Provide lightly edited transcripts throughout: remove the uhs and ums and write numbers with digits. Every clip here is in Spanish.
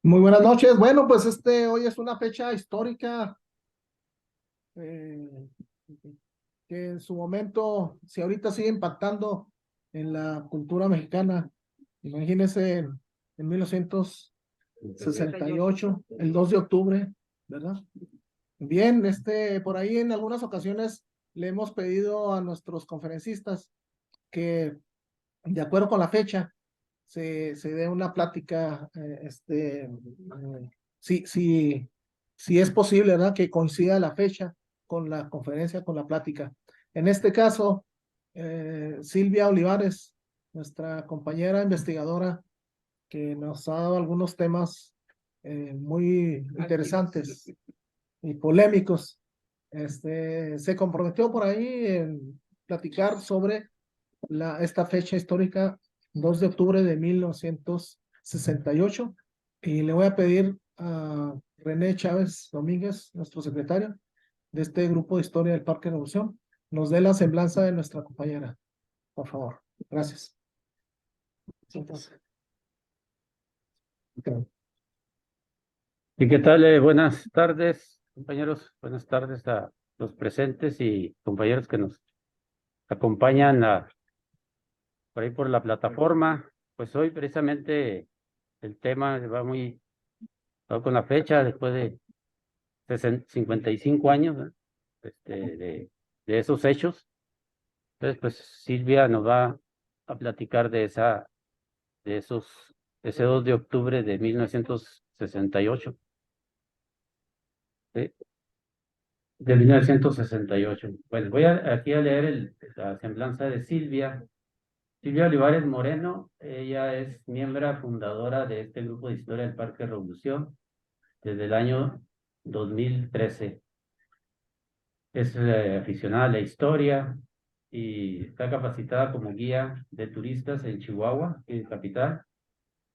Muy buenas noches. Bueno, pues hoy es una fecha histórica eh, que en su momento, si ahorita sigue impactando en la cultura mexicana, imagínense en 1968, el 2 de octubre, ¿verdad? Bien, por ahí en algunas ocasiones le hemos pedido a nuestros conferencistas que, de acuerdo con la fecha, se dé una plática, si es posible, ¿verdad? Que coincida la fecha con la conferencia, con la plática. En este caso, Silvia Olivares, nuestra compañera investigadora, que nos ha dado algunos temas muy interesantes y polémicos, se comprometió por ahí en platicar sobre esta fecha histórica, 2 de octubre de 1968, y le voy a pedir a René Chávez Domínguez, nuestro secretario de este grupo de historia del Parque Revolución, nos dé la semblanza de nuestra compañera, por favor. Gracias. Entonces, okay. ¿Y qué tal? Buenas tardes, compañeros. Buenas tardes a los presentes y compañeros que nos acompañan por ahí por la plataforma. Pues hoy precisamente el tema va con la fecha después de 55 años, ¿no? De esos hechos. Entonces, pues Silvia nos va a platicar de ese 2 de octubre de 1968. ¿Sí? De 1968. Bueno, aquí a leer la semblanza de Silvia. Silvia Olivares Moreno, ella es miembro fundadora de este grupo de historia del Parque Revolución desde el año 2013. Es aficionada a la historia y está capacitada como guía de turistas en Chihuahua, en capital,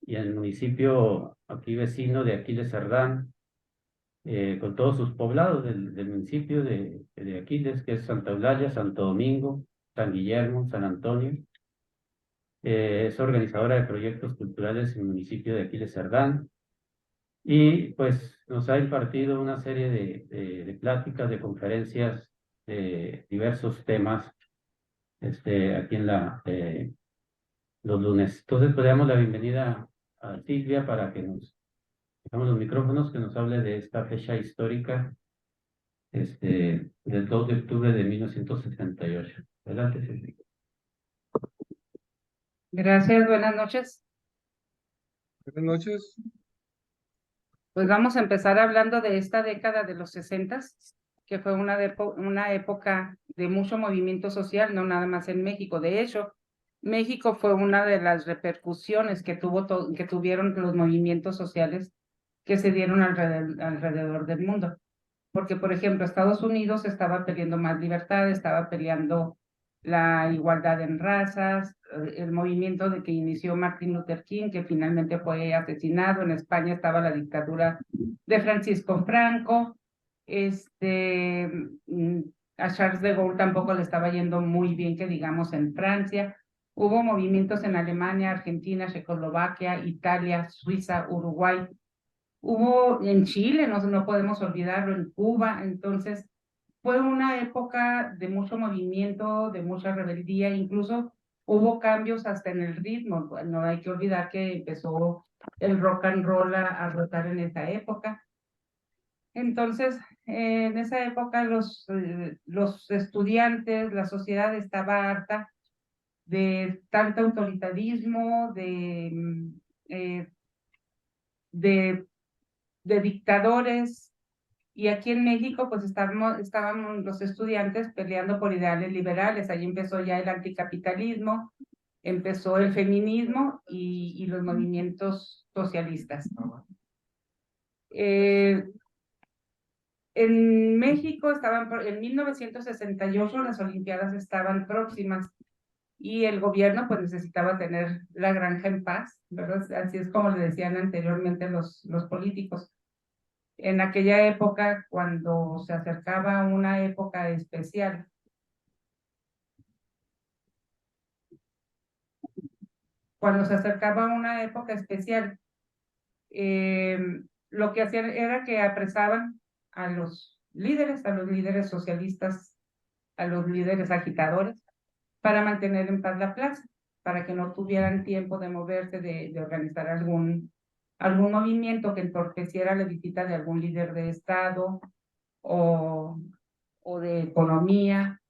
y en el municipio aquí vecino de Aquiles Cerdán, con todos sus poblados del municipio de Aquiles, que es Santa Eulalia, Santo Domingo, San Guillermo, San Antonio. Es organizadora de proyectos culturales en el municipio de Aquiles Cerdán y pues nos ha impartido una serie de pláticas, de conferencias de diversos temas aquí en los lunes. Entonces, pues damos la bienvenida a Silvia para que nos dejamos los micrófonos, que nos hable de esta fecha histórica del 2 de octubre de 1968. Adelante, Silvia. Gracias, buenas noches. Buenas noches. Pues vamos a empezar hablando de esta década de los 60, que fue una época de mucho movimiento social, no nada más en México. De hecho, México fue una de las repercusiones que tuvieron los movimientos sociales que se dieron alrededor del mundo. Porque, por ejemplo, Estados Unidos estaba peleando más libertad, estaba peleando la igualdad en razas, el movimiento de que inició Martin Luther King, que finalmente fue asesinado. En España estaba la dictadura de Francisco Franco. Mm, a Charles de Gaulle tampoco le estaba yendo muy bien, que digamos, en Francia. Hubo movimientos en Alemania, Argentina, Checoslovaquia, Italia, Suiza, Uruguay. Hubo en Chile, no podemos olvidarlo, en Cuba. Entonces fue una época de mucho movimiento, de mucha rebeldía, incluso hubo cambios hasta en el ritmo. No hay que olvidar que empezó el rock and roll a rotar en esa época. Entonces, en esa época los estudiantes, la sociedad estaba harta de tanto autoritarismo, eh, de de dictadores. Y aquí en México, pues estábamos los estudiantes peleando por ideales liberales. Ahí empezó ya el anticapitalismo, empezó el feminismo y los movimientos socialistas. En México en 1968 las Olimpiadas estaban próximas y el gobierno pues necesitaba tener la granja en paz, ¿verdad? Así es como le decían anteriormente los políticos. En aquella época, cuando se acercaba una época especial, cuando se acercaba una época especial, lo que hacían era que apresaban a los líderes socialistas, a los líderes agitadores, para mantener en paz la plaza, para que no tuvieran tiempo de moverse, de organizar algún movimiento que entorpeciera la visita de algún líder de Estado o de economía,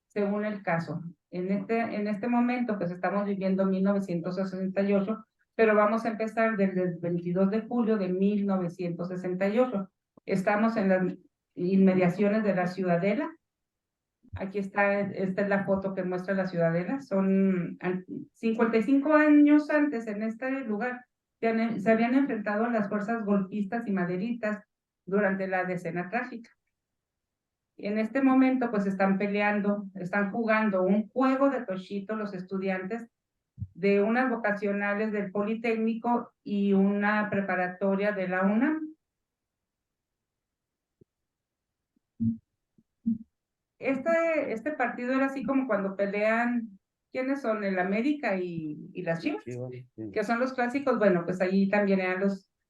según el caso. En este momento, pues estamos viviendo 1968, pero vamos a empezar desde el 22 de julio de 1968. Estamos en las inmediaciones de la Ciudadela. Aquí está, esta es la foto que muestra la Ciudadela. Son 55 años antes, en este lugar, se habían enfrentado las fuerzas golpistas y maderistas durante la Decena Trágica. Y en este momento, pues están jugando un juego de tochito los estudiantes de unas vocacionales del Politécnico y una preparatoria de la UNAM. Este partido era así como cuando pelean, ¿quiénes son? El América y las Chivas, que son los clásicos. Bueno, pues allí también eran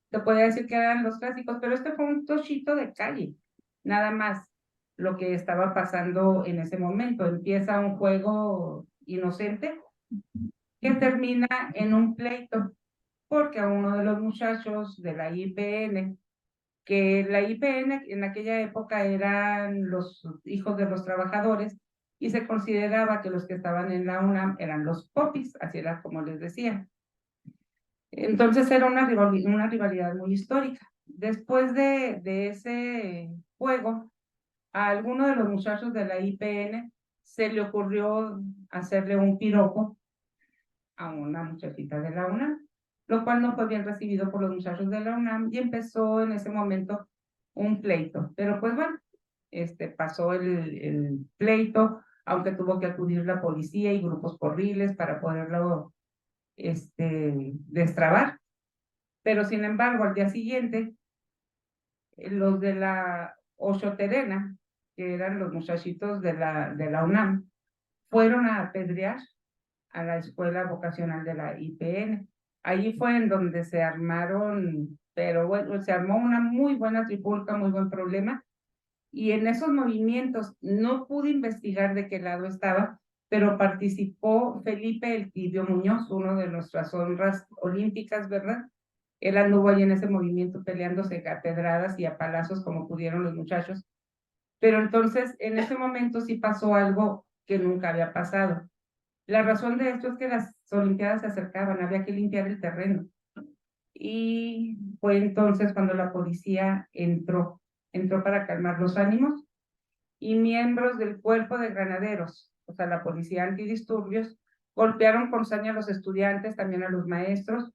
te podría decir que eran los clásicos, pero este fue un tochito de calle, nada más lo que estaba pasando en ese momento. Empieza un juego inocente que termina en un pleito, porque a uno de los muchachos de la IPN, que la IPN en aquella época eran los hijos de los trabajadores, y se consideraba que los que estaban en la UNAM eran los popis, así era como les decía. Entonces era una rivalidad muy histórica. Después de ese juego, a alguno de los muchachos de la IPN se le ocurrió hacerle un piropo a una muchachita de la UNAM, lo cual no fue bien recibido por los muchachos de la UNAM, y empezó en ese momento un pleito. Pero pues bueno, pasó el pleito, aunque tuvo que acudir la policía y grupos porriles para poderlo destrabar. Pero sin embargo, al día siguiente, los de la Ochoterena, que eran los muchachitos de la UNAM, fueron a apedrear a la escuela vocacional de la IPN. Allí fue en donde se armaron, pero bueno, se armó una muy buena trifulca, muy buen problema, y en esos movimientos no pude investigar de qué lado estaba, pero participó Felipe El Tibio Muñoz, uno de nuestras honras olímpicas, ¿verdad? Él anduvo ahí en ese movimiento peleándose a pedradas y a palazos como pudieron los muchachos. Pero entonces, en ese momento sí pasó algo que nunca había pasado. La razón de esto es que las Olimpiadas se acercaban, había que limpiar el terreno. Y fue entonces cuando la policía entró para calmar los ánimos, y miembros del cuerpo de granaderos, o sea, la policía antidisturbios, golpearon con saña a los estudiantes, también a los maestros,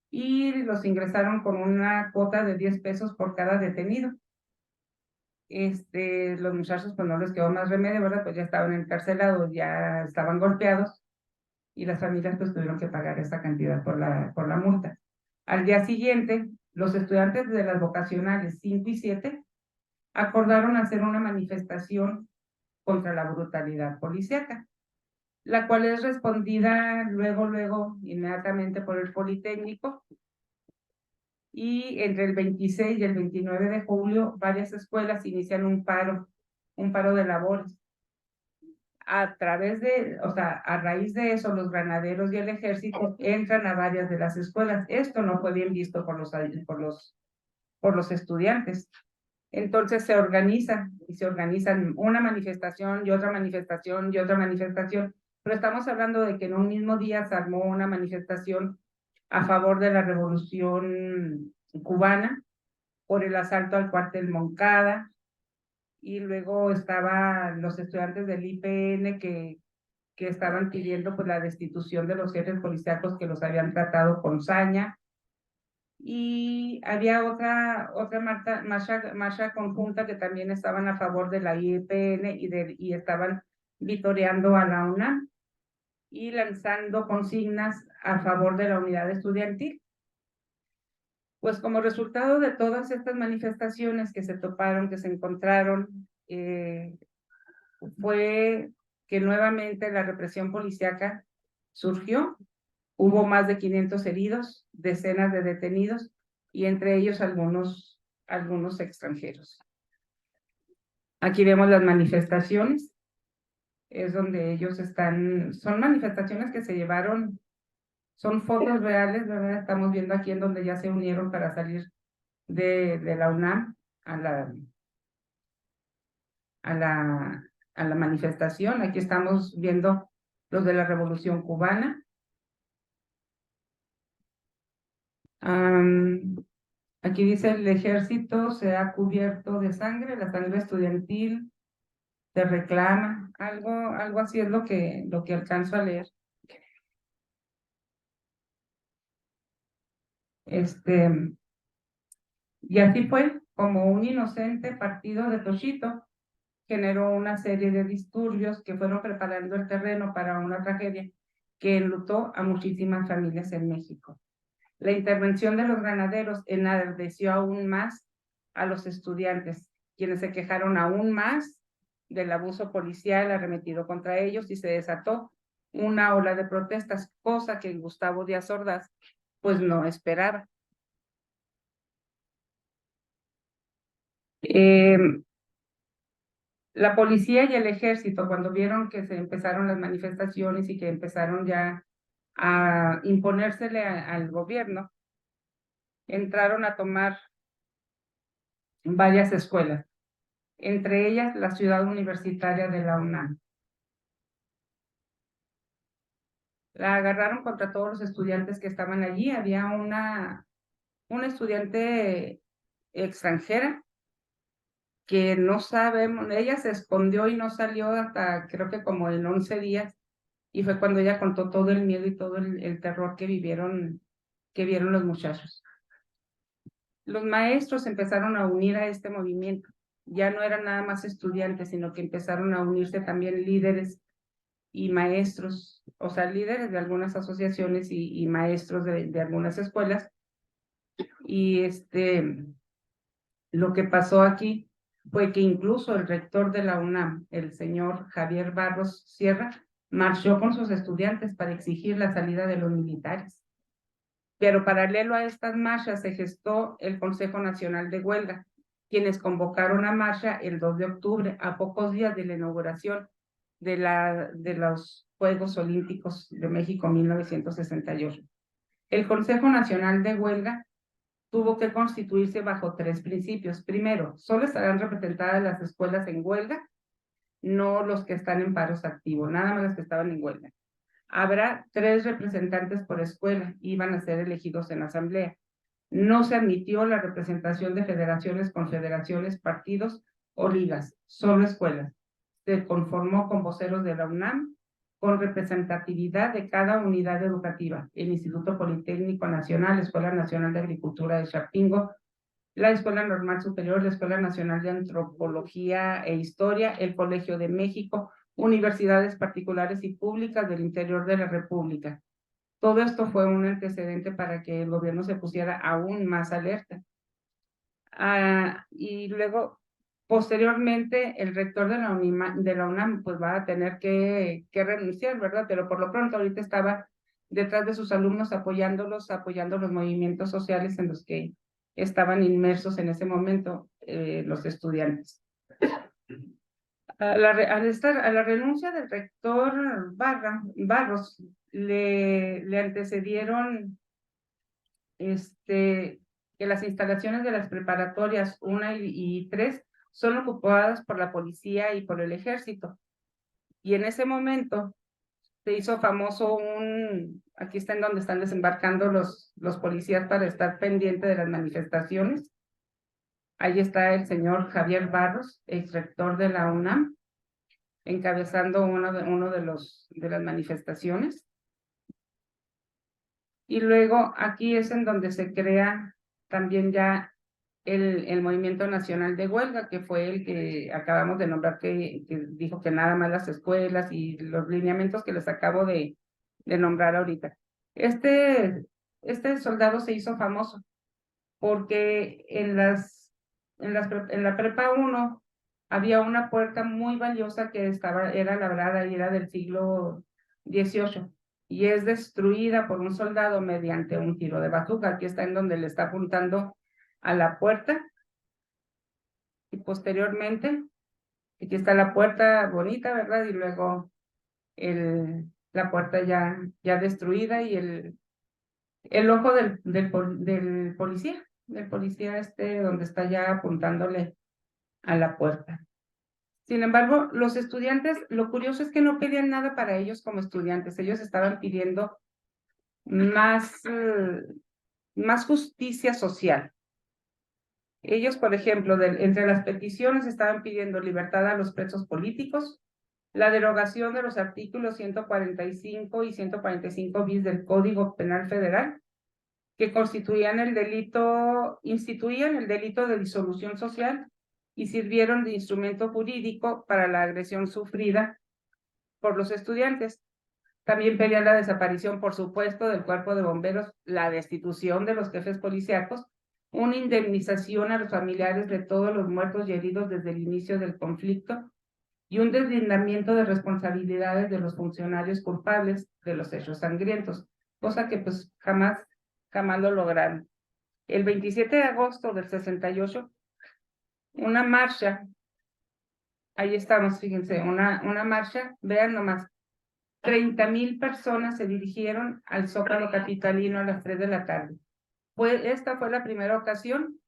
y los ingresaron con una cuota de 10 pesos por cada detenido. Los muchachos pues no les quedó más remedio, ¿verdad? Pues ya estaban encarcelados, ya estaban golpeados, y las familias pues tuvieron que pagar esa cantidad por la multa. Al día siguiente, los estudiantes de las vocacionales 5 y 7 acordaron hacer una manifestación contra la brutalidad policíaca, la cual es respondida luego, inmediatamente por el Politécnico. Y entre el 26 y el 29 de julio, varias escuelas inician un paro de labores. A raíz de eso, los granaderos y el ejército entran a varias de las escuelas. Esto no fue bien visto por los estudiantes. Entonces se organizan una manifestación y otra manifestación y otra manifestación, pero estamos hablando de que en un mismo día se armó una manifestación a favor de la Revolución Cubana por el asalto al cuartel Moncada, y luego estaban los estudiantes del IPN que estaban pidiendo pues la destitución de los jefes policíacos que los habían tratado con saña. Y había otra marcha conjunta que también estaban a favor de la IPN y estaban vitoreando a la UNAM y lanzando consignas a favor de la unidad estudiantil. Pues como resultado de todas estas manifestaciones que se toparon, que se encontraron, fue que nuevamente la represión policíaca surgió. Hubo más de 500 heridos, decenas de detenidos, y entre ellos algunos extranjeros. Aquí vemos las manifestaciones, es donde ellos están, son manifestaciones que se llevaron, son fotos reales, ¿verdad? Estamos viendo aquí en donde ya se unieron para salir de la UNAM a la manifestación. Aquí estamos viendo los de la Revolución Cubana. Aquí dice: el ejército se ha cubierto de sangre, la sangre estudiantil te reclama, algo así es lo que alcanzo a leer. Y así fue como un inocente partido de Toshito generó una serie de disturbios que fueron preparando el terreno para una tragedia que enlutó a muchísimas familias en México. La intervención de los granaderos enardeció aún más a los estudiantes, quienes se quejaron aún más del abuso policial arremetido contra ellos, y se desató una ola de protestas, cosa que Gustavo Díaz Ordaz pues no esperaba. La policía y el ejército, cuando vieron que se empezaron las manifestaciones y que empezaron ya a imponérsele al gobierno, entraron a tomar varias escuelas, entre ellas la ciudad universitaria de la UNAM. La agarraron contra todos los estudiantes que estaban allí. Había una estudiante extranjera que no sabemos, ella se escondió y no salió hasta creo que como en 11 días, y fue cuando ella contó todo el miedo y todo el terror que vieron los muchachos. Los maestros empezaron a unir a este movimiento. Ya no eran nada más estudiantes, sino que empezaron a unirse también líderes y maestros, o sea, líderes de algunas asociaciones y maestros de algunas escuelas. Y lo que pasó aquí fue que incluso el rector de la UNAM, el señor Javier Barros Sierra, marchó con sus estudiantes para exigir la salida de los militares. Pero paralelo a estas marchas se gestó el Consejo Nacional de Huelga, quienes convocaron a marcha el 2 de octubre, a pocos días de la inauguración de los Juegos Olímpicos de México 1968. El Consejo Nacional de Huelga tuvo que constituirse bajo 3 principios. Primero, solo estarán representadas las escuelas en huelga, no los que están en paros activos, nada más los que estaban en huelga. Habrá 3 representantes por escuela, iban a ser elegidos en asamblea. No se admitió la representación de federaciones, confederaciones, partidos o ligas, solo escuelas. Se conformó con voceros de la UNAM, con representatividad de cada unidad educativa: el Instituto Politécnico Nacional, la Escuela Nacional de Agricultura de Chapingo, la Escuela Normal Superior, la Escuela Nacional de Antropología e Historia, el Colegio de México, universidades particulares y públicas del interior de la República. Todo esto fue un antecedente para que el gobierno se pusiera aún más alerta. Y luego, posteriormente, el rector de la UNAM pues va a tener que renunciar, ¿verdad? Pero por lo pronto ahorita estaba detrás de sus alumnos apoyando los movimientos sociales en los que estaban inmersos en ese momento los estudiantes. A la renuncia del rector Barros le antecedieron que las instalaciones de las preparatorias 1 y 3 son ocupadas por la policía y por el ejército. Y en ese momento se hizo famoso aquí está en donde están desembarcando los policías para estar pendiente de las manifestaciones. Ahí está el señor Javier Barros, ex rector de la UNAM, encabezando uno de las manifestaciones. Y luego aquí es en donde se crea también ya el Movimiento Nacional de Huelga, que fue el que acabamos de nombrar, que dijo que nada más las escuelas y los lineamientos que les acabo de nombrar ahorita. Este soldado se hizo famoso porque en la prepa 1 había una puerta muy valiosa que era labrada y era del siglo XVIII. y es destruida por un soldado mediante un tiro de bazuca. Aquí está en donde le está apuntando a la puerta. Y posteriormente, aquí está la puerta bonita, ¿verdad? Y luego la puerta ya destruida y el ojo del policía donde está ya apuntándole a la puerta. Sin embargo, los estudiantes, lo curioso es que no pedían nada para ellos como estudiantes, ellos estaban pidiendo más justicia social. Ellos, por ejemplo, entre las peticiones estaban pidiendo libertad a los presos políticos, la derogación de los artículos 145 y 145 bis del Código Penal Federal, que instituían el delito de disolución social y sirvieron de instrumento jurídico para la agresión sufrida por los estudiantes. También pedían la desaparición, por supuesto, del cuerpo de bomberos, la destitución de los jefes policíacos, una indemnización a los familiares de todos los muertos y heridos desde el inicio del conflicto y un deslindamiento de responsabilidades de los funcionarios culpables de los hechos sangrientos, cosa que pues jamás lo lograron. El 27 de agosto del 68, una marcha, ahí estamos, fíjense, una marcha, vean nomás, 30,000 personas se dirigieron al Zócalo capitalino a las 3 de la tarde. Esta fue la primera ocasión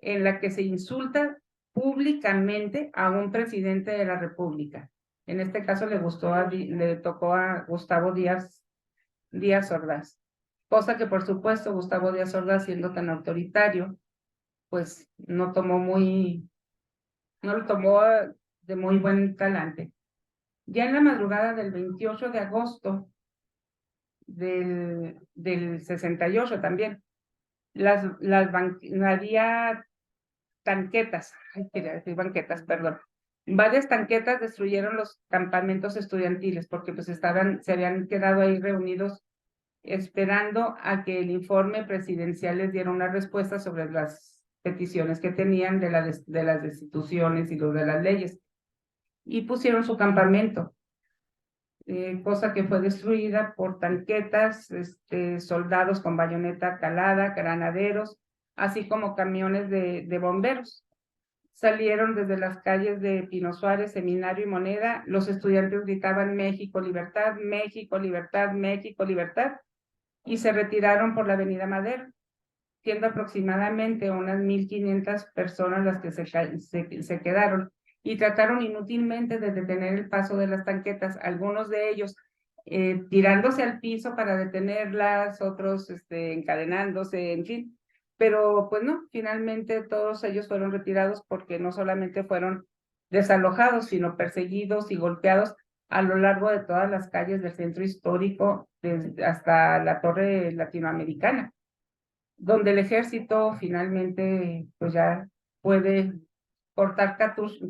en la que se insulta públicamente a un presidente de la República. En este caso le tocó a Gustavo Díaz Ordaz. Cosa que, por supuesto, Gustavo Díaz Ordaz, siendo tan autoritario, pues no lo tomó de muy buen talante. Ya en la madrugada del 28 de agosto del 68 también, había tanquetas, quería decir banquetas, perdón. Varias tanquetas destruyeron los campamentos estudiantiles porque pues se habían quedado ahí reunidos esperando a que el informe presidencial les diera una respuesta sobre las peticiones que tenían de las destituciones y lo de las leyes. Y pusieron su campamento, cosa que fue destruida por tanquetas, soldados con bayoneta calada, granaderos, así como camiones de bomberos. Salieron desde las calles de Pino Suárez, Seminario y Moneda. Los estudiantes gritaban México, libertad, México, libertad, México, libertad, y se retiraron por la avenida Madero, siendo aproximadamente unas 1,500 personas las que se quedaron, y trataron inútilmente de detener el paso de las tanquetas, algunos de ellos tirándose al piso para detenerlas, otros encadenándose, en fin. Pero pues no, finalmente todos ellos fueron retirados porque no solamente fueron desalojados, sino perseguidos y golpeados a lo largo de todas las calles del centro histórico hasta la Torre Latinoamericana, donde el ejército finalmente pues ya puede cortar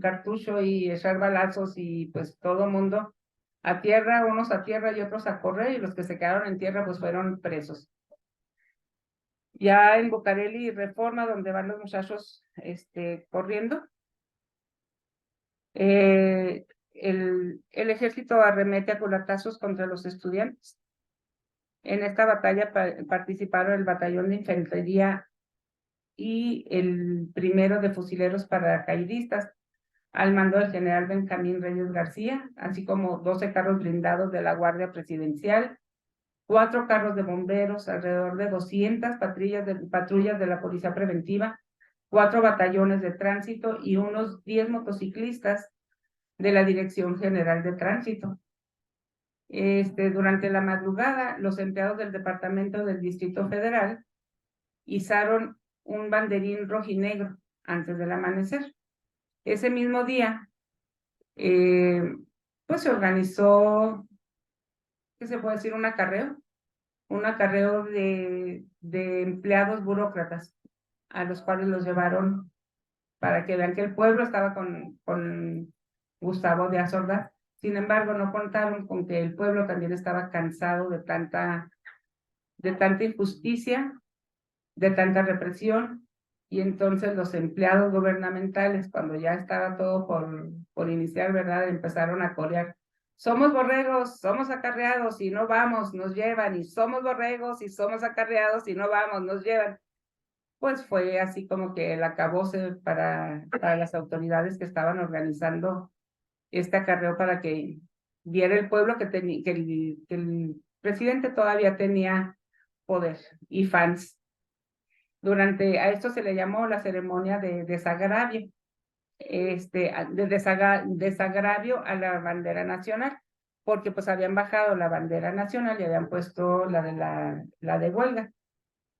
cartucho y echar balazos y pues todo mundo a tierra, unos a tierra y otros a correr, y los que se quedaron en tierra pues fueron presos. Ya en Bucareli y Reforma, donde van los muchachos corriendo, el ejército arremete a culatazos contra los estudiantes. En esta batalla participaron el batallón de infantería y el primero de fusileros paracaidistas, al mando del general Benjamín Reyes García, así como 12 carros blindados de la Guardia Presidencial, 4 carros de bomberos, alrededor de 200 patrullas de la Policía Preventiva, 4 batallones de tránsito y unos 10 motociclistas de la Dirección General de Tránsito. Durante la madrugada, los empleados del Departamento del Distrito Federal izaron un banderín rojinegro antes del amanecer. Ese mismo día, pues se organizó, ¿qué se puede decir? Un acarreo de empleados burócratas, a los cuales los llevaron para que vean que el pueblo estaba con Gustavo Díaz Ordaz. Sin embargo, no contaron con que el pueblo también estaba cansado de tanta injusticia, de tanta represión, y entonces los empleados gubernamentales, cuando ya estaba todo por iniciar, ¿verdad?, empezaron a corear somos borregos, somos acarreados y no vamos, nos llevan, y somos borregos y somos acarreados y no vamos, nos llevan. Pues fue así como que el acabose para las autoridades que estaban organizando este acarreo para que viera el pueblo que el presidente todavía tenía poder y fans. A esto se le llamó la ceremonia de desagravio, desagravio a la bandera nacional, porque pues habían bajado la bandera nacional y habían puesto la de huelga.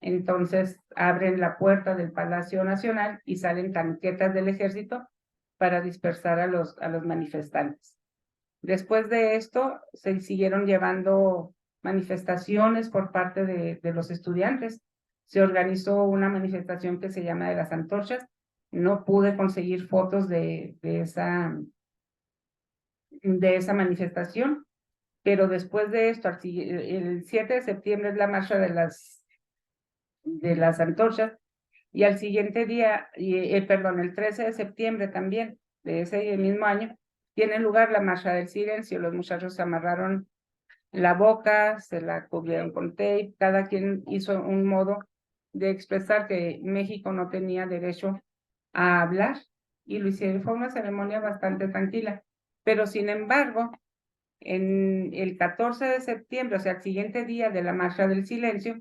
Entonces abren la puerta del Palacio Nacional y salen tanquetas del ejército para dispersar a los manifestantes. Después de esto, se siguieron llevando manifestaciones por parte de los estudiantes. Se organizó una manifestación que se llama de las antorchas. No pude conseguir fotos de esa manifestación, pero después de esto, el 7 de septiembre es la marcha de las antorchas, y al siguiente día, perdón, el 13 de septiembre también, de ese mismo año, tiene lugar la marcha del silencio. Los muchachos se amarraron la boca, se la cubrieron con tape, cada quien hizo un modo de expresar que México no tenía derecho a hablar, y lo hicieron. Fue una ceremonia bastante tranquila, pero sin embargo, en el 14 de septiembre, o sea, el siguiente día de la marcha del silencio,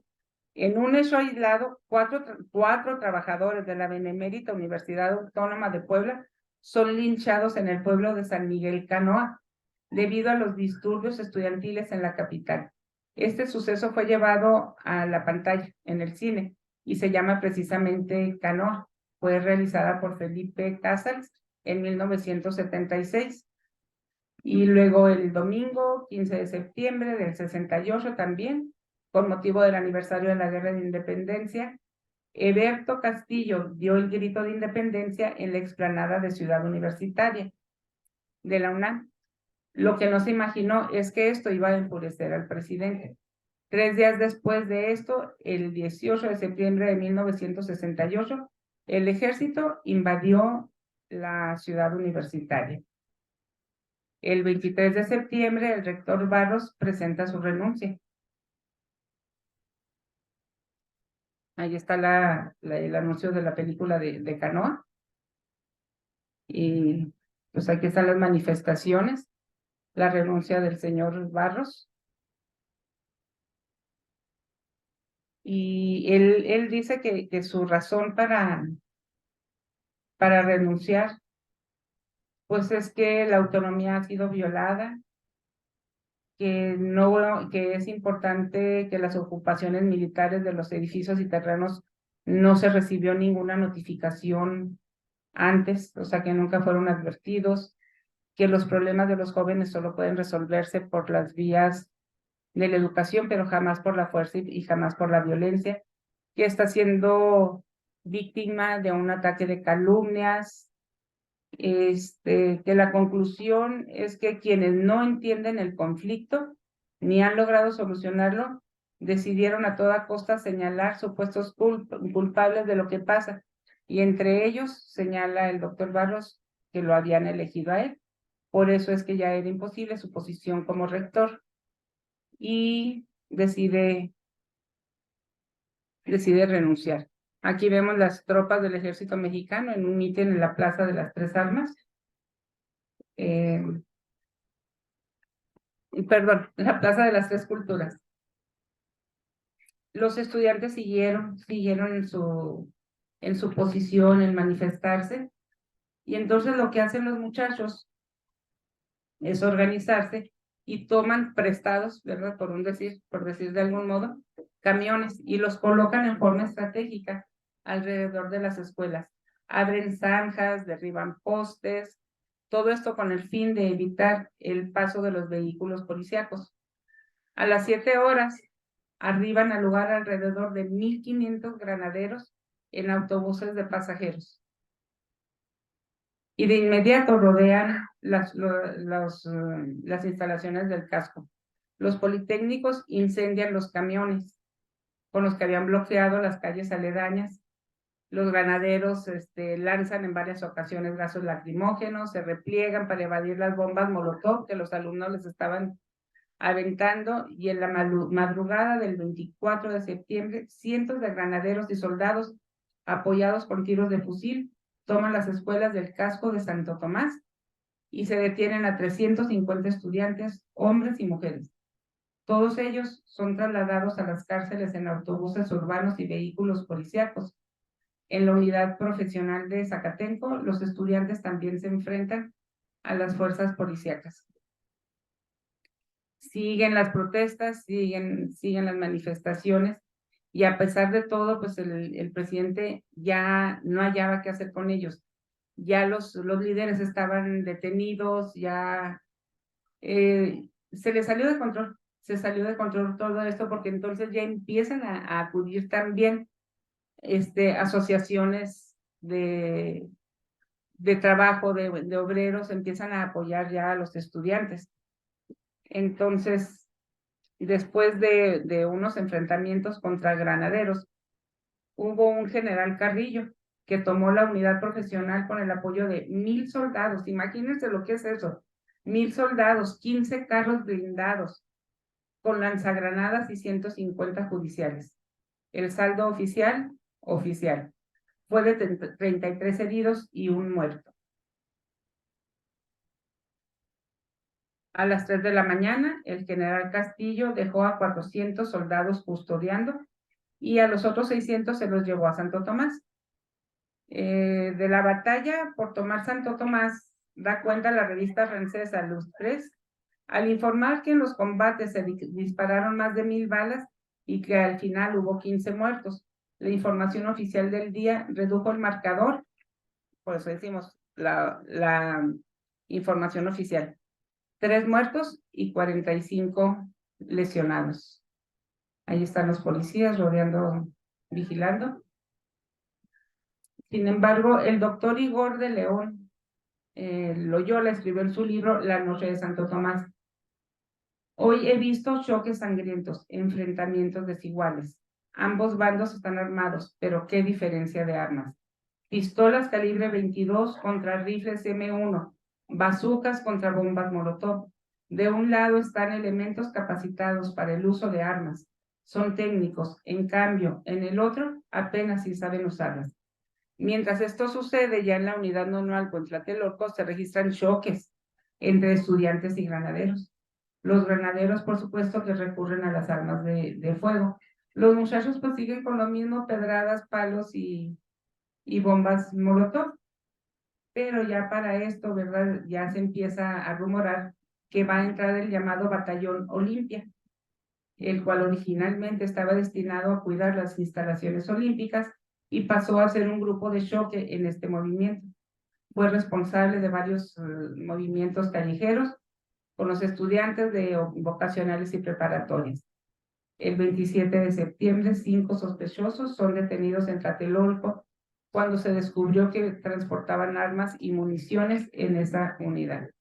en un hecho aislado, cuatro trabajadores de la Benemérita Universidad Autónoma de Puebla son linchados en el pueblo de San Miguel Canoa, debido a los disturbios estudiantiles en la capital. Este suceso fue llevado a la pantalla en el cine y se llama precisamente Canoa. Fue realizada por Felipe Casals en 1976. Y luego el domingo 15 de septiembre del 68 también, con motivo del aniversario de la Guerra de Independencia, Eberto Castillo dio el grito de independencia en la explanada de Ciudad Universitaria de la UNAM. Lo que no se imaginó es que esto iba a enfurecer al presidente. 3 días después de esto, el 18 de septiembre de 1968, el ejército invadió la Ciudad Universitaria. El 23 de septiembre, el rector Barros presenta su renuncia. Ahí está el anuncio de la película de Canoa. Y pues aquí están las manifestaciones, la renuncia del señor Barros. Y él dice que su razón para renunciar, pues es que la autonomía ha sido violada, que es importante que las ocupaciones militares de los edificios y terrenos no se recibió ninguna notificación antes, o sea que nunca fueron advertidos, que los problemas de los jóvenes solo pueden resolverse por las vías de la educación, pero jamás por la fuerza y jamás por la violencia, que está siendo víctima de un ataque de calumnias, que la conclusión es que quienes no entienden el conflicto ni han logrado solucionarlo, decidieron a toda costa señalar supuestos culpables de lo que pasa, y entre ellos señala el doctor Barros que lo habían elegido a él. Por eso es que ya era imposible su posición como rector, y decide renunciar. Aquí vemos las tropas del ejército mexicano en un mitin en la Plaza de las Tres Armas. Perdón, la Plaza de las Tres Culturas. Los estudiantes siguieron en su posición, en manifestarse, y entonces lo que hacen los muchachos es organizarse y toman prestados, ¿verdad? Por decir de algún modo, camiones, y los colocan en forma estratégica alrededor de las escuelas. Abren zanjas, derriban postes, todo esto con el fin de evitar el paso de los vehículos policíacos. A las 7 horas, arriban al lugar alrededor de 1,500 granaderos en autobuses de pasajeros. Y de inmediato rodean las instalaciones del casco. Los politécnicos incendian los camiones con los que habían bloqueado las calles aledañas, Los granaderos lanzan en varias ocasiones gases lacrimógenos, se repliegan para evadir las bombas Molotov que los alumnos les estaban aventando, y en la madrugada del 24 de septiembre, cientos de granaderos y soldados, apoyados con tiros de fusil, toman las escuelas del casco de Santo Tomás y se detienen a 350 estudiantes, hombres y mujeres. Todos ellos son trasladados a las cárceles en autobuses urbanos y vehículos policíacos. En la unidad profesional de Zacatenco, los estudiantes también se enfrentan a las fuerzas policíacas. Siguen las protestas, siguen las manifestaciones, y a pesar de todo, pues el presidente ya no hallaba qué hacer con ellos. Ya los líderes estaban detenidos, ya se les salió de control, se salió de control todo esto, porque entonces ya empiezan a acudir también asociaciones de trabajo, de obreros, empiezan a apoyar ya a los estudiantes. Entonces, después de unos enfrentamientos contra granaderos, hubo un general Carrillo que tomó la unidad profesional con el apoyo de 1,000 soldados. Imagínense lo que es eso, 1,000 soldados, 15 carros blindados, con lanzagranadas y 150 judiciales. El saldo oficial, fue de 33 heridos y un muerto. A las 3 de la mañana, el general Castillo dejó a 400 soldados custodiando y a los otros 600 se los llevó a Santo Tomás. De la batalla por tomar Santo Tomás, da cuenta la revista francesa L'Express, al informar que en los combates se dispararon más de 1,000 balas y que al final hubo 15 muertos. La información oficial del día redujo el marcador, por eso decimos la información oficial: 3 muertos y 45 lesionados. Ahí están los policías rodeando, vigilando. Sin embargo, el doctor Igor de León Loyola escribió en su libro La noche de Santo Tomás: hoy he visto choques sangrientos, enfrentamientos desiguales. Ambos bandos están armados, pero qué diferencia de armas. Pistolas calibre 22 contra rifles M1, bazucas contra bombas Molotov. De un lado están elementos capacitados para el uso de armas. Son técnicos, en cambio, en el otro apenas si saben usarlas. Mientras esto sucede, ya en la unidad normal con Tlatelolco se registran choques entre estudiantes y granaderos. Los granaderos, por supuesto, que recurren a las armas de fuego. Los muchachos pues siguen con lo mismo, pedradas, palos y bombas Molotov. Pero ya para esto, ¿verdad? Ya se empieza a rumorar que va a entrar el llamado Batallón Olimpia, el cual originalmente estaba destinado a cuidar las instalaciones olímpicas y pasó a ser un grupo de choque en este movimiento. Fue responsable de varios movimientos callejeros con los estudiantes de vocacionales y preparatorias. El 27 de septiembre, 5 sospechosos son detenidos en Tlatelolco cuando se descubrió que transportaban armas y municiones en esa unidad.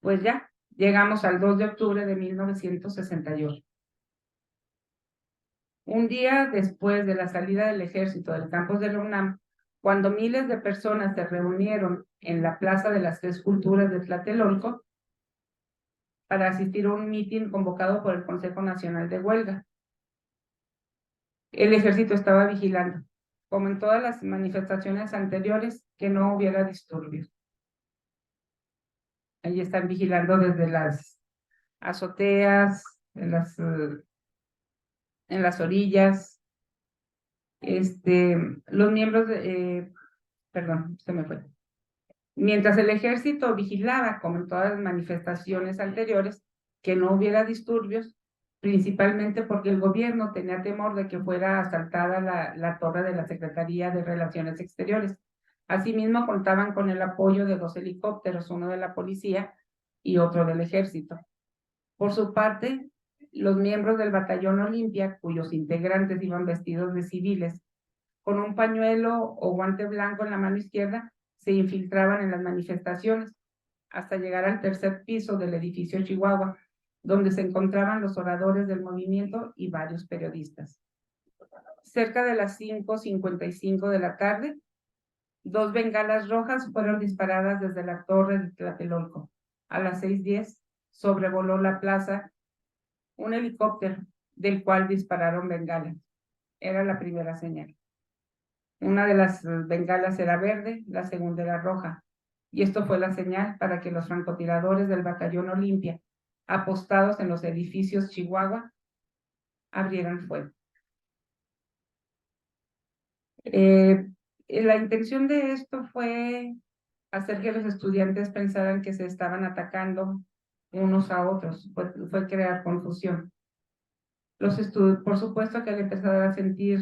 Pues ya, llegamos al 2 de octubre de 1968. Un día después de la salida del ejército del campus de la UNAM, cuando miles de personas se reunieron en la Plaza de las Tres Culturas de Tlatelolco para asistir a un mitin convocado por el Consejo Nacional de Huelga. El ejército estaba vigilando, como en todas las manifestaciones anteriores, que no hubiera disturbios. Ahí están vigilando desde las azoteas, en las orillas. Los miembros perdón, se me fue. Mientras el ejército vigilaba, como en todas las manifestaciones anteriores, que no hubiera disturbios, principalmente porque el gobierno tenía temor de que fuera asaltada la torre de la Secretaría de Relaciones Exteriores. Asimismo, contaban con el apoyo de 2 helicópteros, uno de la policía y otro del ejército. Por su parte, los miembros del Batallón Olimpia, cuyos integrantes iban vestidos de civiles, con un pañuelo o guante blanco en la mano izquierda, se infiltraban en las manifestaciones hasta llegar al 3er piso del edificio Chihuahua, donde se encontraban los oradores del movimiento y varios periodistas. Cerca de las 5:55 de la tarde, 2 bengalas rojas fueron disparadas desde la torre de Tlatelolco. A las 6:10 sobrevoló la plaza un helicóptero del cual dispararon bengalas. Era la primera señal. Una de las bengalas era verde, la segunda era roja. Y esto fue la señal para que los francotiradores del Batallón Olimpia, apostados en los edificios Chihuahua, abrieran fuego. La intención de esto fue hacer que los estudiantes pensaran que se estaban atacando unos a otros, fue crear confusión. Por supuesto que al empezar a sentir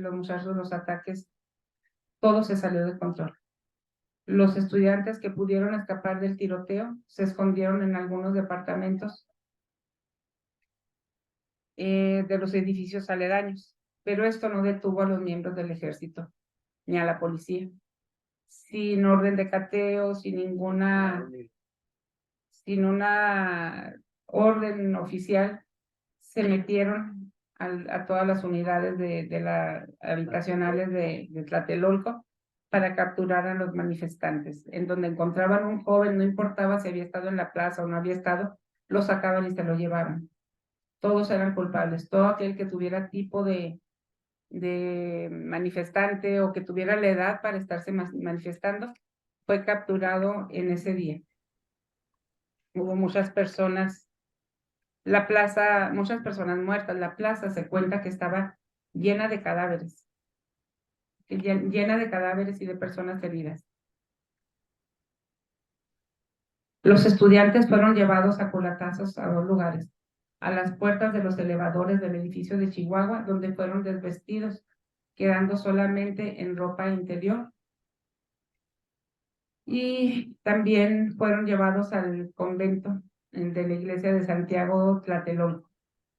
los muchachos los ataques, todo se salió de control. Los estudiantes que pudieron escapar del tiroteo se escondieron en algunos departamentos de los edificios aledaños, pero esto no detuvo a los miembros del ejército ni a la policía. Sin orden de cateo, sin una orden oficial, se metieron a todas las unidades habitacionales de Tlatelolco para capturar a los manifestantes. En donde encontraban un joven, no importaba si había estado en la plaza o no había estado, lo sacaban y se lo llevaban. Todos eran culpables. Todo aquel que tuviera tipo de manifestante o que tuviera la edad para estarse manifestando, fue capturado en ese día. Hubo muchas personas, muchas personas muertas. La plaza se cuenta que estaba llena de cadáveres, y de personas heridas. Los estudiantes fueron llevados a culatazos a 2 lugares, a las puertas de los elevadores del edificio de Chihuahua, donde fueron desvestidos, quedando solamente en ropa interior. Y también fueron llevados al convento de la iglesia de Santiago Tlatelolco,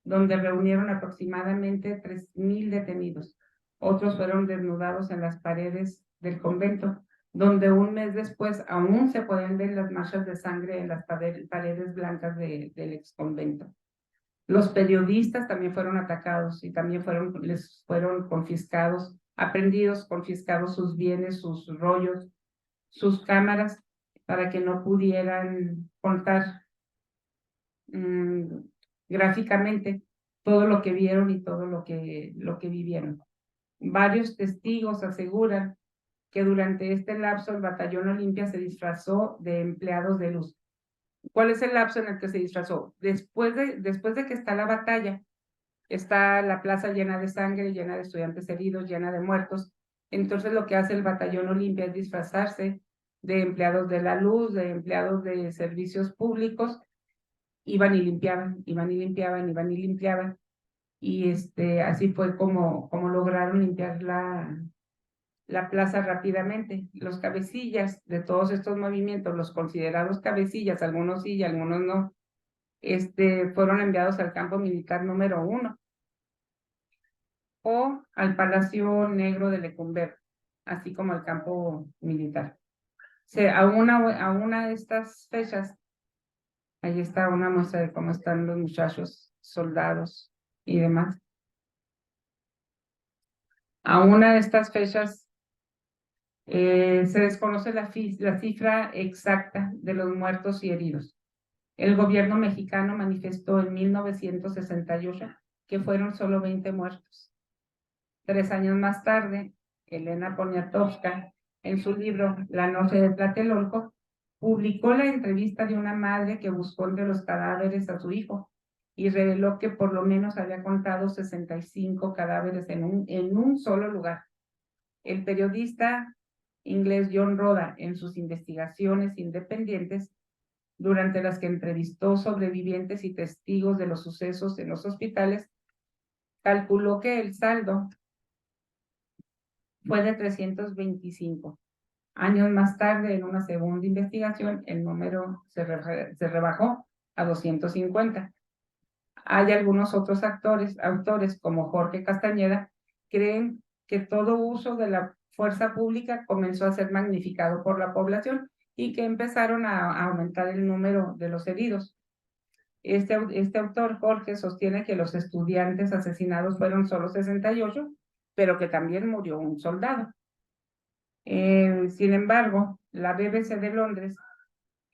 donde reunieron aproximadamente 3,000 detenidos. Otros fueron desnudados en las paredes del convento, donde un mes después aún se pueden ver las manchas de sangre en las paredes blancas del exconvento. Los periodistas también fueron atacados y también les fueron confiscados, aprehendidos, confiscados sus bienes, sus rollos, sus cámaras, para que no pudieran contar gráficamente todo lo que vieron y todo lo que vivieron. Varios testigos aseguran que durante este lapso el Batallón Olimpia se disfrazó de empleados de luz. ¿Cuál es el lapso en el que se disfrazó? Después de que está la batalla, está la plaza llena de sangre, llena de estudiantes heridos, llena de muertos. Entonces lo que hace el Batallón Olimpia es disfrazarse de empleados de la luz, de empleados de servicios públicos. Iban y limpiaban, iban y limpiaban, iban y limpiaban. Y así fue como lograron limpiar la plaza rápidamente. Los cabecillas de todos estos movimientos, los considerados cabecillas, algunos sí y algunos no, fueron enviados al campo militar número 1 o al Palacio Negro de Lecumberri, así como al campo militar. A una de estas fechas, ahí está una muestra de cómo están los muchachos, soldados y demás. A una de estas fechas se desconoce la cifra exacta de los muertos y heridos. El gobierno mexicano manifestó en 1968 que fueron solo 20 muertos. 3 años más tarde, Elena Poniatowska, en su libro La noche de Tlatelolco, publicó la entrevista de una madre que buscó entre los cadáveres a su hijo y reveló que por lo menos había contado 65 cadáveres en un solo lugar. El periodista inglés John Roda, en sus investigaciones independientes, durante las que entrevistó sobrevivientes y testigos de los sucesos en los hospitales, calculó que el saldo fue de 325. Años más tarde, en una segunda investigación, el número se rebajó a 250. Hay algunos otros autores como Jorge Castañeda, creen que todo uso de la fuerza pública comenzó a ser magnificado por la población y que empezaron a aumentar el número de los heridos. Este autor, Jorge, sostiene que los estudiantes asesinados fueron solo 68, pero que también murió un soldado. Sin embargo, la BBC de Londres,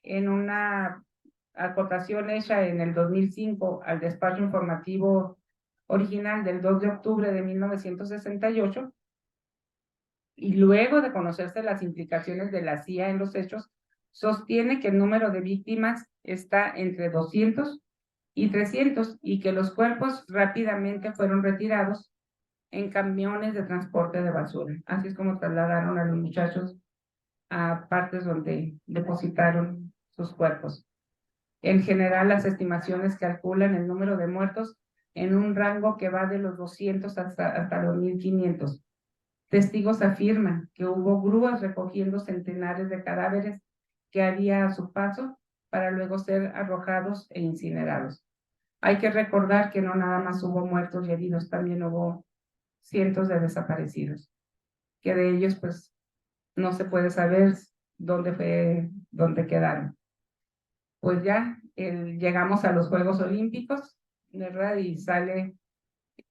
en una acotación hecha en el 2005 al despacho informativo original del 2 de octubre de 1968, y luego de conocerse las implicaciones de la CIA en los hechos, sostiene que el número de víctimas está entre 200 y 300 y que los cuerpos rápidamente fueron retirados en camiones de transporte de basura. Así es como trasladaron a los muchachos a partes donde depositaron sus cuerpos. En general, las estimaciones calculan el número de muertos en un rango que va de los 200 hasta los 1500. Testigos afirman que hubo grúas recogiendo centenares de cadáveres que había a su paso para luego ser arrojados e incinerados. Hay que recordar que no nada más hubo muertos y heridos, también hubo cientos de desaparecidos, que de ellos pues no se puede saber dónde quedaron. Pues ya llegamos a los Juegos Olímpicos, ¿verdad? Y sale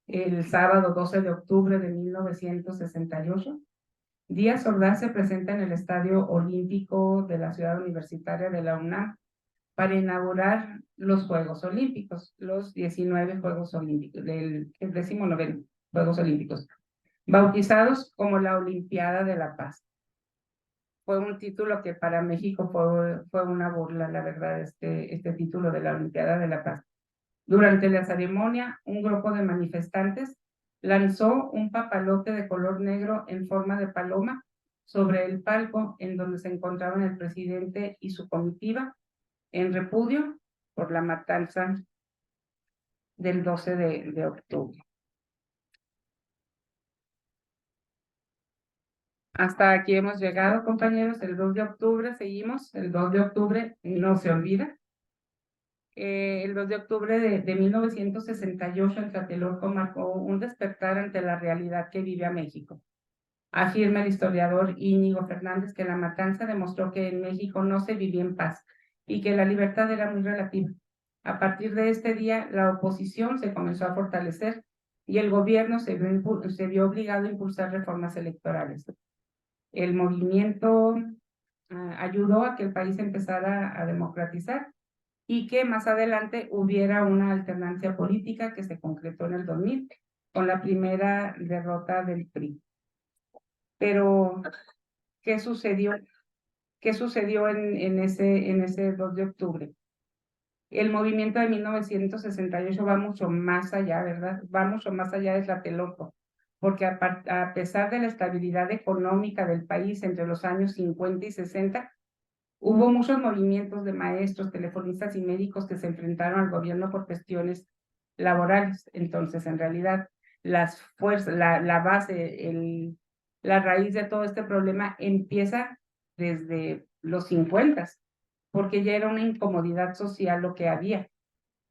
el sábado 12 de octubre de 1968. Díaz Ordaz se presenta en el Estadio Olímpico de la Ciudad Universitaria de la UNAM para inaugurar los Juegos Olímpicos, los 19 Juegos Olímpicos, el 19 Juegos Olímpicos, bautizados como la Olimpiada de la Paz. Fue un título que para México fue una burla, la verdad, este título de la Olimpiada de la Paz. Durante la ceremonia, un grupo de manifestantes lanzó un papalote de color negro en forma de paloma sobre el palco en donde se encontraban el presidente y su comitiva en repudio por la matanza del 12 de octubre. Hasta aquí hemos llegado, compañeros. El 2 de octubre seguimos. El 2 de octubre no se olvida. El 2 de octubre de 1968, en Tlatelolco marcó un despertar ante la realidad que vive a México. Afirma el historiador Íñigo Fernández que la matanza demostró que en México no se vivía en paz y que la libertad era muy relativa. A partir de este día, la oposición se comenzó a fortalecer y el gobierno se vio obligado a impulsar reformas electorales. El movimiento ayudó a que el país empezara a democratizar y que más adelante hubiera una alternancia política que se concretó en el 2000 con la primera derrota del PRI. Pero, ¿qué sucedió? ¿Qué sucedió en ese 2 de octubre? El movimiento de 1968 va mucho más allá, ¿verdad? Va mucho más allá de Tlatelolco, porque a pesar de la estabilidad económica del país entre los años 50 y 60, hubo muchos movimientos de maestros, telefonistas y médicos que se enfrentaron al gobierno por cuestiones laborales. Entonces, en realidad, las fuerzas, la base, la raíz de todo este problema empieza desde los 50, porque ya era una incomodidad social lo que había.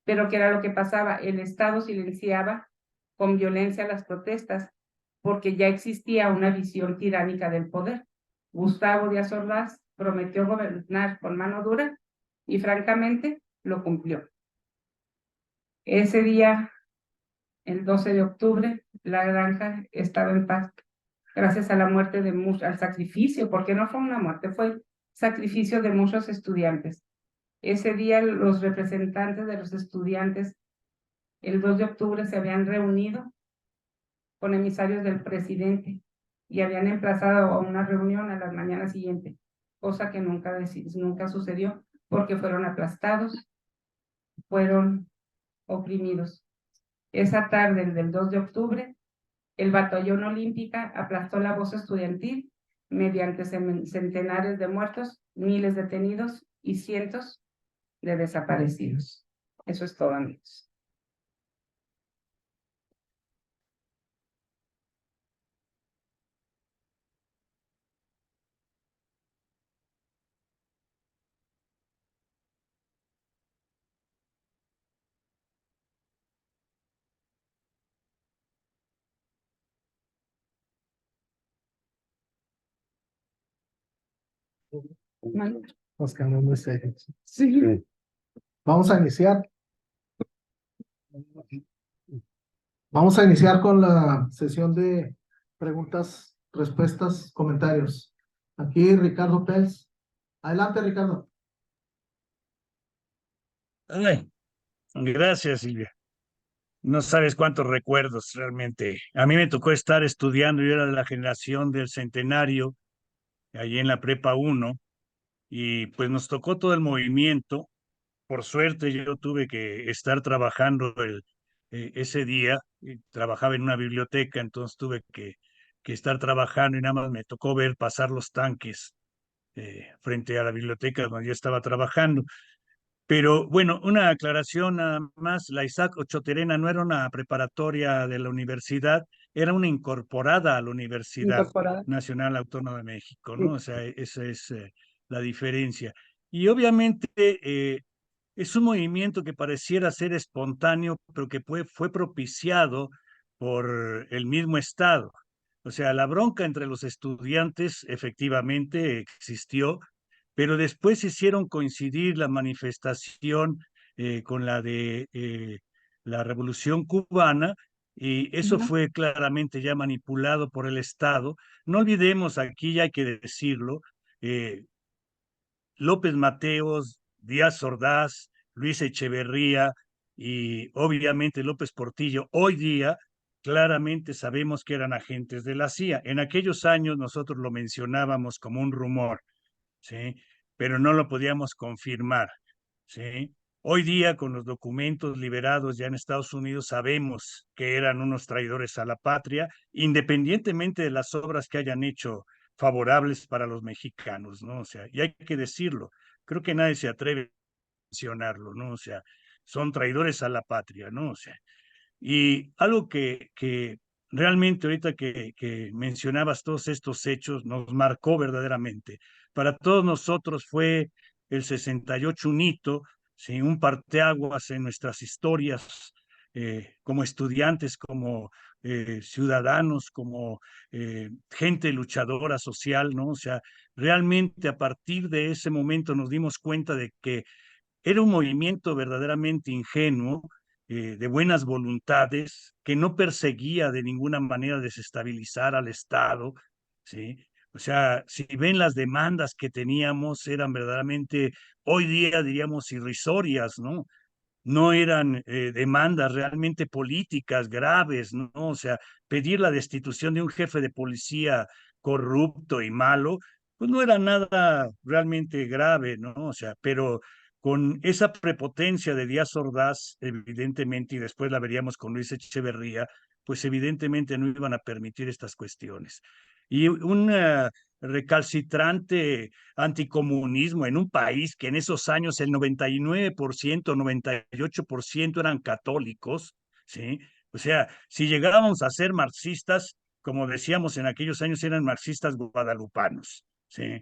Pero ¿qué era lo que pasaba? El Estado silenciaba con violencia las protestas, porque ya existía una visión tiránica del poder. Gustavo Díaz Ordaz prometió gobernar con mano dura y francamente lo cumplió. Ese día, el 12 de octubre, la granja estaba en paz gracias a la muerte al sacrificio, porque no fue una muerte, fue sacrificio de muchos estudiantes. Ese día los representantes de los estudiantes, el 2 de octubre, se habían reunido con emisarios del presidente y habían emplazado a una reunión a la mañana siguiente, cosa que nunca sucedió porque fueron aplastados, fueron oprimidos. Esa tarde del 2 de octubre, el batallón olímpica aplastó la voz estudiantil mediante centenares de muertos, miles detenidos y cientos de desaparecidos. Eso es todo, amigos. Nos quedamos muy serios. Sí. Vamos a iniciar. Vamos a iniciar con la sesión de preguntas, respuestas, comentarios. Aquí Ricardo Pels. Adelante, Ricardo. Ay, gracias, Silvia. No sabes cuántos recuerdos realmente. A mí me tocó estar estudiando, yo era de la generación del centenario, allí en la Prepa 1, y pues nos tocó todo el movimiento. Por suerte yo tuve que estar trabajando ese día, y trabajaba en una biblioteca, entonces tuve que estar trabajando y nada más me tocó ver pasar los tanques frente a la biblioteca donde yo estaba trabajando. Pero bueno, una aclaración nada más, la Isaac Ochoterena no era una preparatoria de la universidad, era una incorporada a la Universidad Incorporada. Nacional Autónoma de México, Sí. ¿no? O sea, esa es la diferencia. Y obviamente es un movimiento que pareciera ser espontáneo, pero que fue propiciado por el mismo Estado. O sea, la bronca entre los estudiantes efectivamente existió, pero después hicieron coincidir la manifestación con la de la Revolución Cubana, y eso Ujú. fue claramente ya manipulado por el Estado. No olvidemos, aquí ya hay que decirlo, eh, López Mateos, Díaz Ordaz, Luis Echeverría y obviamente López Portillo, hoy día claramente sabemos que eran agentes de la CIA. En aquellos años nosotros lo mencionábamos como un rumor, ¿sí? Pero no lo podíamos confirmar, ¿sí? Hoy día, con los documentos liberados ya en Estados Unidos, sabemos que eran unos traidores a la patria, independientemente de las obras que hayan hecho favorables para los mexicanos, ¿no? O sea, y hay que decirlo, creo que nadie se atreve a mencionarlo, ¿no? O sea, son traidores a la patria, ¿no? O sea, y algo que realmente ahorita que mencionabas todos estos hechos nos marcó verdaderamente. Para todos nosotros fue el 68 un hito, ¿sí? Un parteaguas en nuestras historias como estudiantes, como ciudadanos, como gente luchadora social, ¿no? O sea, realmente a partir de ese momento nos dimos cuenta de que era un movimiento verdaderamente ingenuo, de buenas voluntades, que no perseguía de ninguna manera desestabilizar al Estado, ¿sí? O sea, si ven las demandas que teníamos, eran verdaderamente, hoy día diríamos, irrisorias, ¿no? No eran demandas realmente políticas graves, ¿no? O sea, pedir la destitución de un jefe de policía corrupto y malo, pues no era nada realmente grave, ¿no? O sea, pero con esa prepotencia de Díaz Ordaz, evidentemente, y después la veríamos con Luis Echeverría, pues evidentemente no iban a permitir estas cuestiones. Y un recalcitrante anticomunismo en un país que en esos años el 99%, 98% eran católicos, ¿sí? O sea, si llegábamos a ser marxistas, como decíamos en aquellos años, eran marxistas guadalupanos, ¿sí?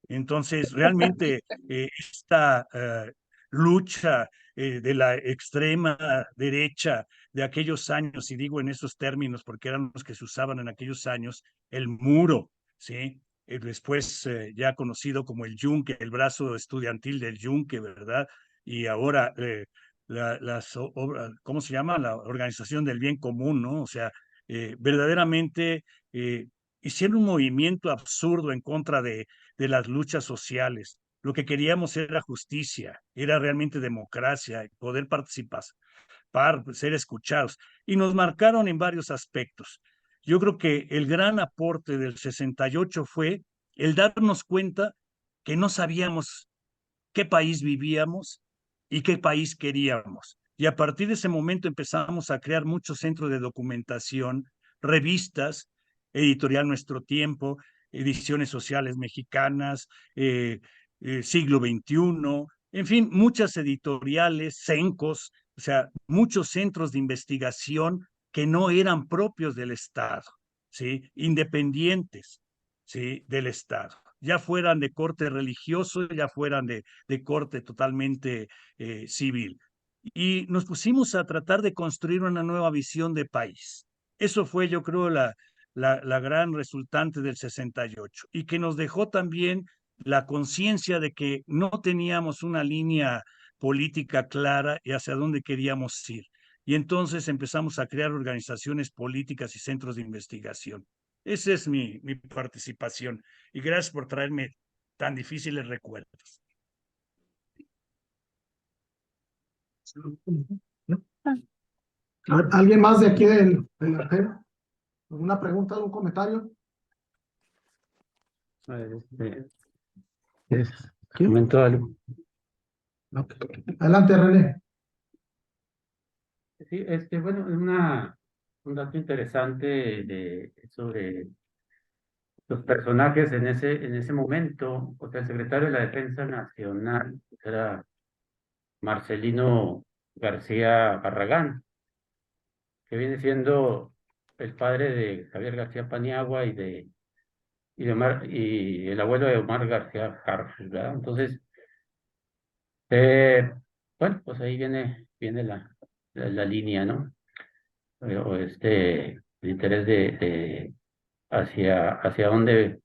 Entonces, realmente esta lucha de la extrema derecha de aquellos años, y digo en esos términos porque eran los que se usaban en aquellos años, el muro, ¿sí? Después ya conocido como el Yunque, el brazo estudiantil del Yunque, ¿verdad? Y ahora ¿cómo se llama? La Organización del Bien Común, ¿no? O sea, verdaderamente hicieron un movimiento absurdo en contra de las luchas sociales. Lo que queríamos era justicia, era realmente democracia, poder participar, ser escuchados. Y nos marcaron en varios aspectos. Yo creo que el gran aporte del 68 fue el darnos cuenta que no sabíamos qué país vivíamos y qué país queríamos. Y a partir de ese momento empezamos a crear muchos centros de documentación, revistas, Editorial Nuestro Tiempo, Ediciones Sociales Mexicanas, Siglo XXI, en fin, muchas editoriales, CENCOS, o sea, muchos centros de investigación que no eran propios del Estado, ¿sí? Independientes, ¿sí? Del Estado, ya fueran de corte religioso, ya fueran de corte totalmente civil. Y nos pusimos a tratar de construir una nueva visión de país. Eso fue, yo creo, la gran resultante del 68 y que nos dejó también la conciencia de que no teníamos una línea política clara y hacia dónde queríamos ir. y entonces empezamos a crear organizaciones políticas y centros de investigación. Esa es mi participación y gracias por traerme tan difíciles recuerdos. A ver, ¿alguien más de aquí del artero? ¿Alguna pregunta, algún comentario? Comentó algo. No. Adelante, René. Sí, bueno, un dato interesante sobre los personajes en ese momento. O sea, el secretario de la Defensa Nacional era Marcelino García Barragán, que viene siendo el padre de Javier García Paniagua y el abuelo de Omar García Harfuch, ¿verdad? Entonces, bueno, pues ahí viene la línea, ¿no? O el interés hacia dónde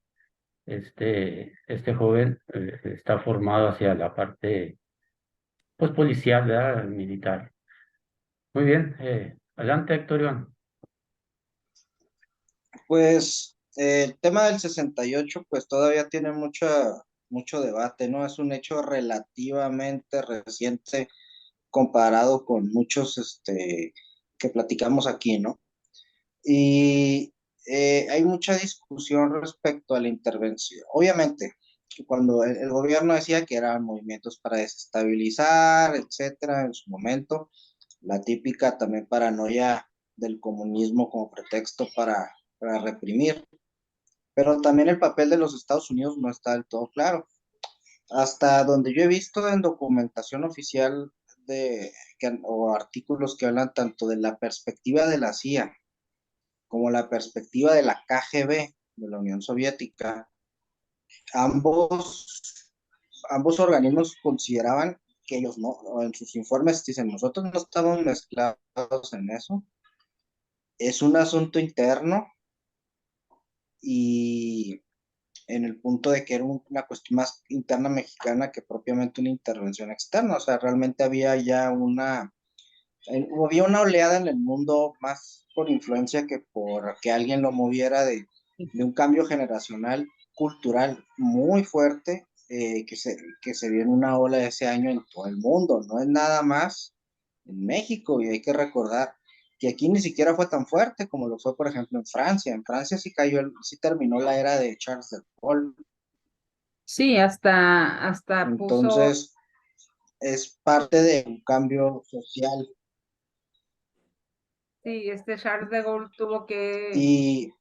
este joven está formado hacia la parte, pues, policial, ¿verdad? Militar. Muy bien, adelante, Héctor Iván. Pues el tema del 68 pues todavía tiene mucho debate, ¿no? Es un hecho relativamente reciente comparado con muchos que platicamos aquí, ¿no? Y hay mucha discusión respecto a la intervención. Obviamente, cuando el gobierno decía que eran movimientos para desestabilizar, etcétera, en su momento, la típica también paranoia del comunismo como pretexto para reprimir, pero también el papel de los Estados Unidos no está del todo claro. Hasta donde yo he visto en documentación oficial o artículos que hablan tanto de la perspectiva de la CIA como la perspectiva de la KGB de la Unión Soviética, ambos organismos consideraban que ellos no, en sus informes dicen, nosotros no estamos mezclados en eso, es un asunto interno y en el punto de que era una cuestión más interna mexicana que propiamente una intervención externa, o sea, realmente había una oleada en el mundo más por influencia que por que alguien lo moviera de un cambio generacional cultural muy fuerte que se vio en una ola de ese año en todo el mundo, no es nada más en México y hay que recordar que aquí ni siquiera fue tan fuerte como lo fue por ejemplo en Francia. En Francia sí terminó la era de Charles de Gaulle. Sí, hasta puso, Entonces es parte de un cambio social sí, Charles de Gaulle tuvo y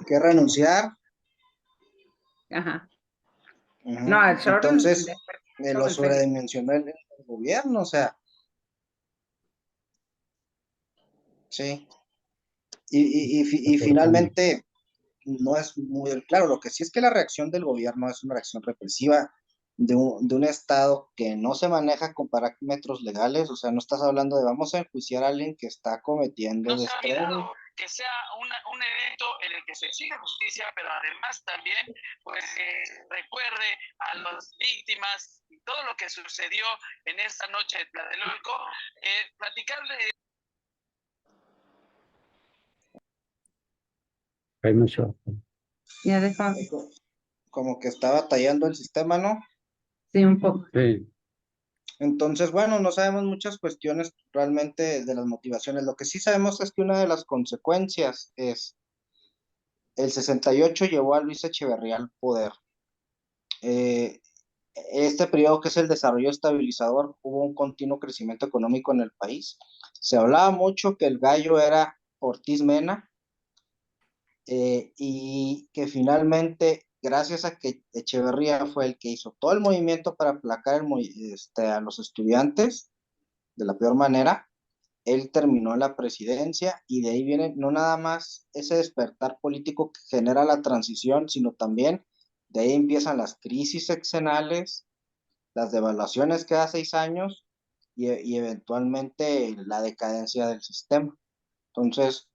que renunciar. ajá. Ujú. No, a Charles Entonces, lo sobredimensionó el gobierno, o sea, sí. Y finalmente, no es muy claro, lo que sí es que la reacción del gobierno es una reacción represiva de un Estado que no se maneja con parámetros legales, o sea, no estás hablando de vamos a enjuiciar a alguien que está cometiendo destrozos. Que sea un evento en el que se exija justicia, pero además también pues recuerde a las víctimas y todo lo que sucedió en esta noche de Tlatelolco, platicarle. Hay mucho. Ya deja, Como que está batallando el sistema, ¿no? sí, un poco. Sí. Entonces, bueno, no sabemos muchas cuestiones realmente de las motivaciones. Lo que sí sabemos es que una de las consecuencias es el 68 llevó a Luis Echeverría al poder. Eh, este periodo que es el desarrollo estabilizador, hubo un continuo crecimiento económico en el país. Se hablaba mucho que el gallo era Ortiz Mena y que finalmente, gracias a que Echeverría fue el que hizo todo el movimiento para aplacar a los estudiantes de la peor manera, él terminó la presidencia y de ahí viene no nada más ese despertar político que genera la transición, sino también de ahí empiezan las crisis sexenales, las devaluaciones cada 6 años y eventualmente la decadencia del sistema. Entonces,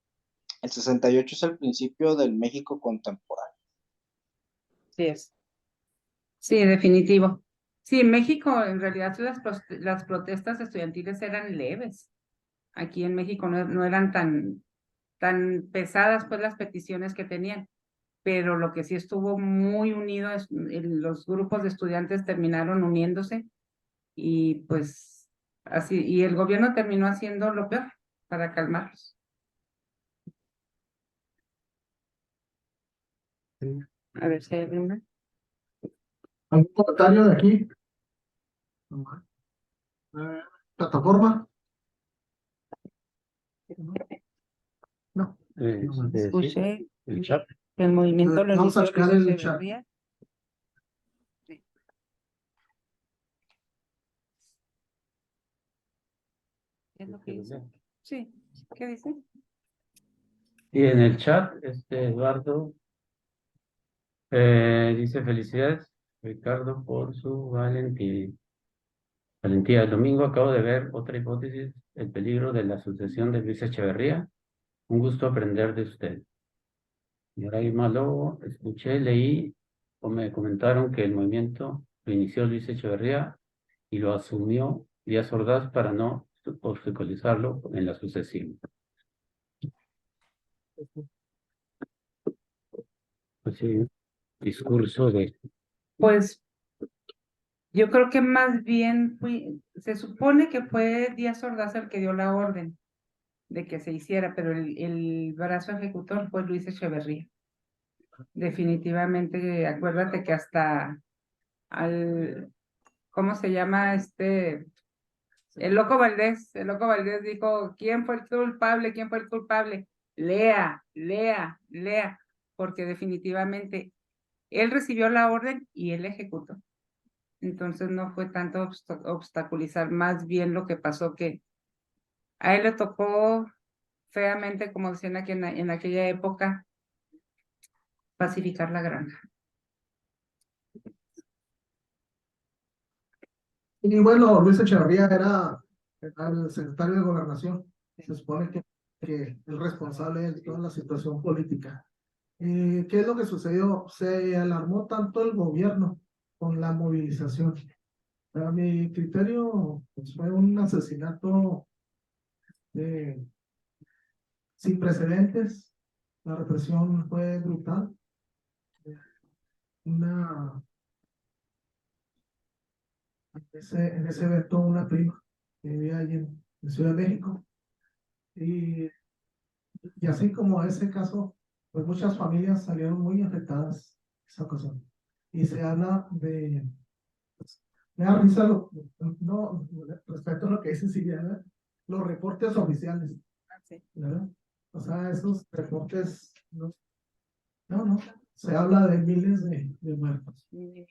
el 68 es el principio del México contemporáneo. Sí es. Sí, definitivo. Sí, en México en realidad las protestas estudiantiles eran leves. Aquí en México no eran tan pesadas pues las peticiones que tenían, pero lo que sí estuvo muy unido es los grupos de estudiantes terminaron uniéndose y pues así, y el gobierno terminó haciendo lo peor para calmarlos. A ver si hay alguna. ¿Algún comentario de aquí? ¿Plataforma? No. Sí, Escuché el chat. el movimiento lo Vamos a inició checar Luis el chat. Echeverría. Sí. ¿Qué es lo que dice? Sí, ¿qué dice? Y en el chat, Eduardo dice felicidades, Ricardo, por su valentía. El domingo acabo de ver otra hipótesis, el peligro de la sucesión de Luis Echeverría. Un gusto aprender de usted. Y ahora Lobo, escuché, leí o me comentaron que el movimiento lo inició Luis Echeverría y lo asumió Díaz Ordaz para no obstaculizarlo en la sucesión. Pues sí, discurso de... Pues yo creo que más bien se supone que fue Díaz Ordaz el que dio la orden de que se hiciera, pero el brazo ejecutor fue Luis Echeverría. Definitivamente, acuérdate que hasta ¿cómo se llama el Loco Valdés dijo, ¿quién fue el culpable? ¿Quién fue el culpable? Lea, porque definitivamente él recibió la orden y él ejecutó. Entonces no fue tanto obstaculizar, más bien lo que pasó que a él le tocó feamente, como decían aquí en aquella época, pacificar la granja. Y bueno, Luis Echeverría era el secretario de Gobernación. Se supone que el responsable de toda la situación política. ¿Qué es lo que sucedió? Se alarmó tanto el gobierno con la movilización. A mi criterio, pues, fue un asesinato sin precedentes. La represión fue brutal. Una, en ese evento, una prima que vivía allí en Ciudad de México. Y así como ese caso, pues muchas familias salieron muy afectadas esa ocasión. Y se habla de, pues, me da risa no, respecto a lo que dice Silvia, ¿verdad? Los reportes oficiales, ¿verdad? O sea, esos reportes, no, se habla de miles de muertos. Sí,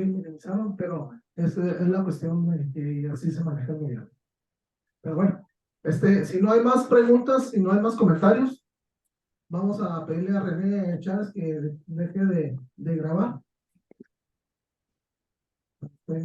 minimizaron, pero es la cuestión de que así se maneja el gobierno. Pero bueno, si no hay más preguntas, si no hay más comentarios, vamos a pedirle a René Chávez que deje de grabar. Pues